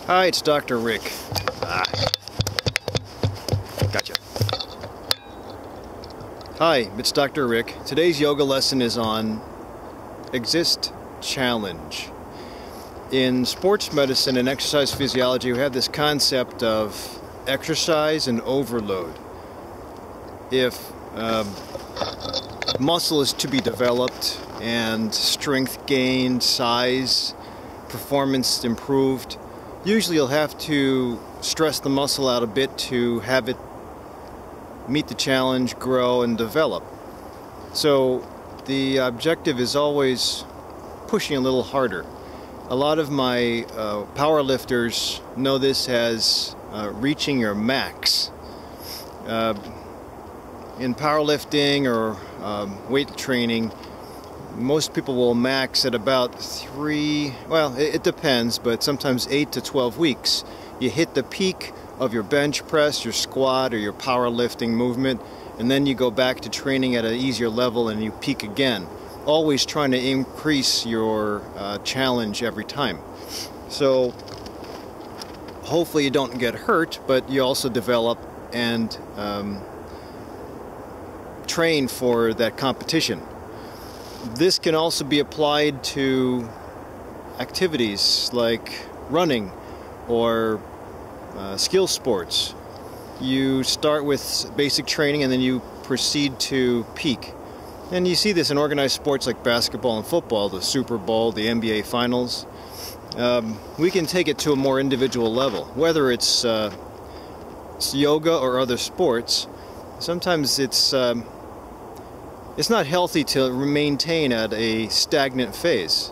Hi, it's DrRic. Gotcha. Hi, it's DrRic. Today's yoga lesson is on Exist Challenge. In sports medicine and exercise physiology, we have this concept of exercise and overload. If muscle is to be developed and strength gained, size, performance improved, usually you'll have to stress the muscle out a bit to have it meet the challenge, grow, and develop. So the objective is always pushing a little harder. A lot of my power lifters know this as reaching your max. In powerlifting or weight training, most people will max at about it depends, but sometimes 8 to 12 weeks. You hit the peak of your bench press, your squat, or your powerlifting movement, and then you go back to training at an easier level and you peak again. Always trying to increase your challenge every time. So hopefully you don't get hurt, but you also develop and train for that competition. This can also be applied to activities like running or skill sports. You start with basic training and then you proceed to peak. And you see this in organized sports like basketball and football, the Super Bowl, the NBA Finals. We can take it to a more individual level, whether it's yoga or other sports. Sometimes it's not healthy to maintain at a stagnant phase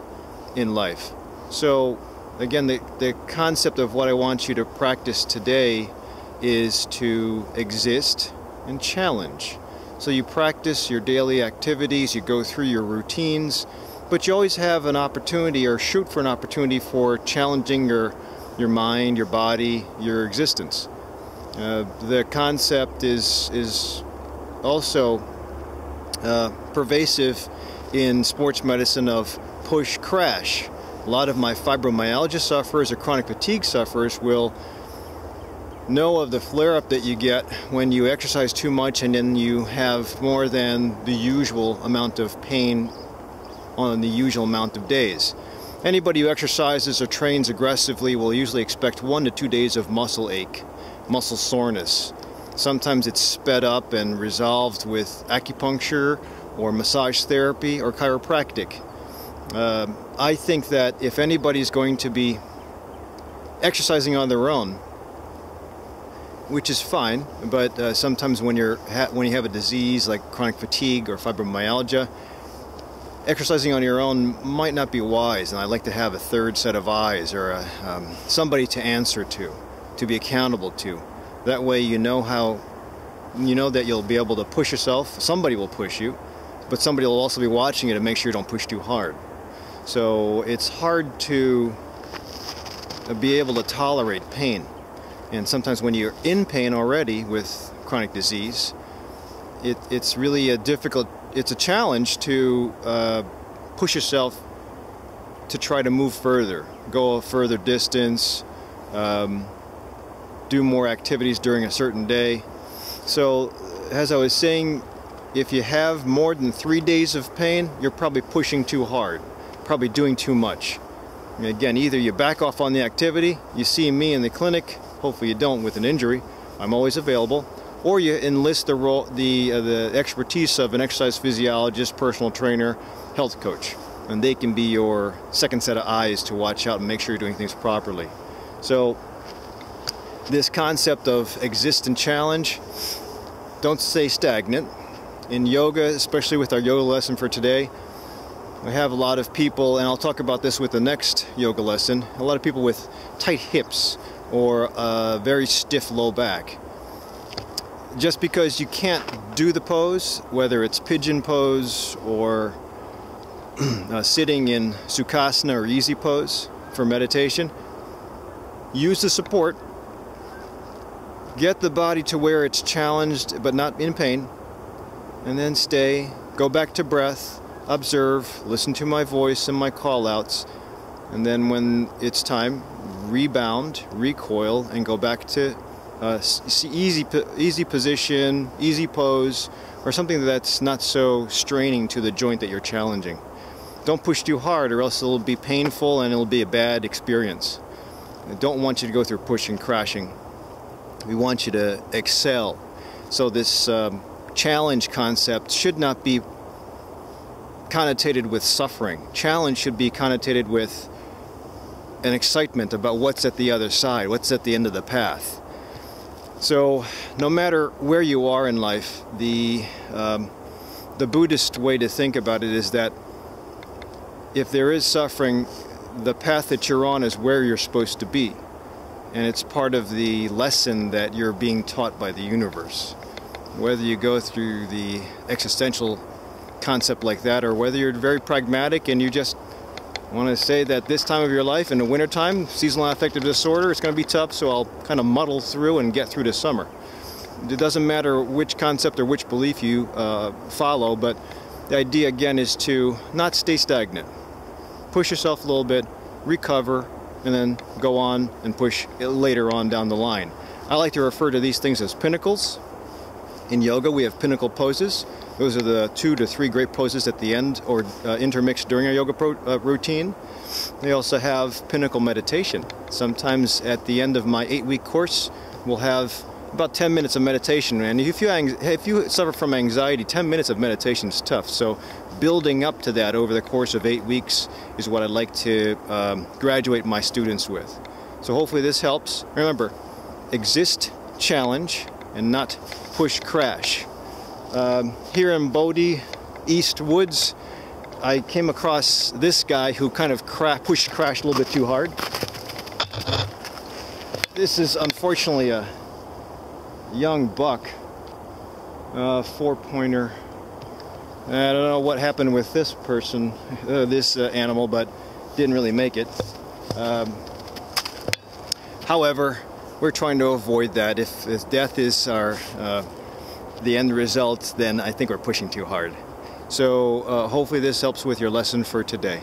in life. So again, the concept of what I want you to practice today is to exist and challenge. So you practice your daily activities, you go through your routines, but you always have an opportunity or shoot for an opportunity for challenging your mind, your body, your existence. The concept is also pervasive in sports medicine of push-crash. A lot of my fibromyalgia sufferers or chronic fatigue sufferers will know of the flare-up that you get when you exercise too much and then you have more than the usual amount of pain on the usual amount of days. Anybody who exercises or trains aggressively will usually expect 1 to 2 days of muscle ache, muscle soreness. Sometimes it's sped up and resolved with acupuncture or massage therapy or chiropractic. I think that if anybody's going to be exercising on their own, which is fine, but sometimes when you have a disease like chronic fatigue or fibromyalgia, exercising on your own might not be wise, and I like to have a third set of eyes or somebody to answer to be accountable to. That way you know that you'll be able to push yourself. Somebody will push you, but somebody will also be watching you to make sure you don't push too hard. So it's hard to be able to tolerate pain. And sometimes when you're in pain already with chronic disease, it's really it's a challenge to push yourself to try to move further, go a further distance, do more activities during a certain day. So, as I was saying, if you have more than 3 days of pain, you're probably pushing too hard, probably doing too much. And again, either you back off on the activity, you see me in the clinic, hopefully you don't with an injury, I'm always available, or you enlist the expertise of an exercise physiologist, personal trainer, health coach, and they can be your second set of eyes to watch out and make sure you're doing things properly. So this concept of exist and challenge, don't stay stagnant. In yoga, especially with our yoga lesson for today, we have a lot of people, and I'll talk about this with the next yoga lesson, a lot of people with tight hips or a very stiff low back. Just because you can't do the pose, whether it's pigeon pose or sitting in sukhasana or easy pose for meditation, use the support. Get the body to where it's challenged but not in pain, and then stay, go back to breath, observe, listen to my voice and my call outs, and then when it's time, rebound, recoil, and go back to easy position, easy pose, or something that's not so straining to the joint that you're challenging. Don't push too hard, or else it'll be painful and it'll be a bad experience. I don't want you to go through pushing, crashing. We want you to excel. So this challenge concept should not be connotated with suffering. Challenge should be connotated with an excitement about what's at the other side, what's at the end of the path. So no matter where you are in life, the Buddhist way to think about it is that if there is suffering, the path that you're on is where you're supposed to be. And it's part of the lesson that you're being taught by the universe. Whether you go through the existential concept like that, or whether you're very pragmatic and you just want to say that this time of your life, in the wintertime, seasonal affective disorder, it's going to be tough, so I'll kind of muddle through and get through to summer. It doesn't matter which concept or which belief you follow, but the idea again is to not stay stagnant. Push yourself a little bit, recover, and then go on and push later on down the line. I like to refer to these things as pinnacles. In yoga, we have pinnacle poses. Those are the 2 to 3 great poses at the end or intermixed during our yoga routine. They also have pinnacle meditation. Sometimes at the end of my 8-week course, we'll have about 10 minutes of meditation. And if you suffer from anxiety, 10 minutes of meditation is tough. So building up to that over the course of 8 weeks is what I'd like to graduate my students with. So hopefully this helps. Remember, exist, challenge, and not push, crash. Here in Bodie, East Woods, I came across this guy who kind of crashed a little bit too hard. This is unfortunately a young buck, 4-pointer. I don't know what happened with this person, this animal, but didn't really make it. However, we're trying to avoid that. If death is the end result, then I think we're pushing too hard. So hopefully this helps with your lesson for today.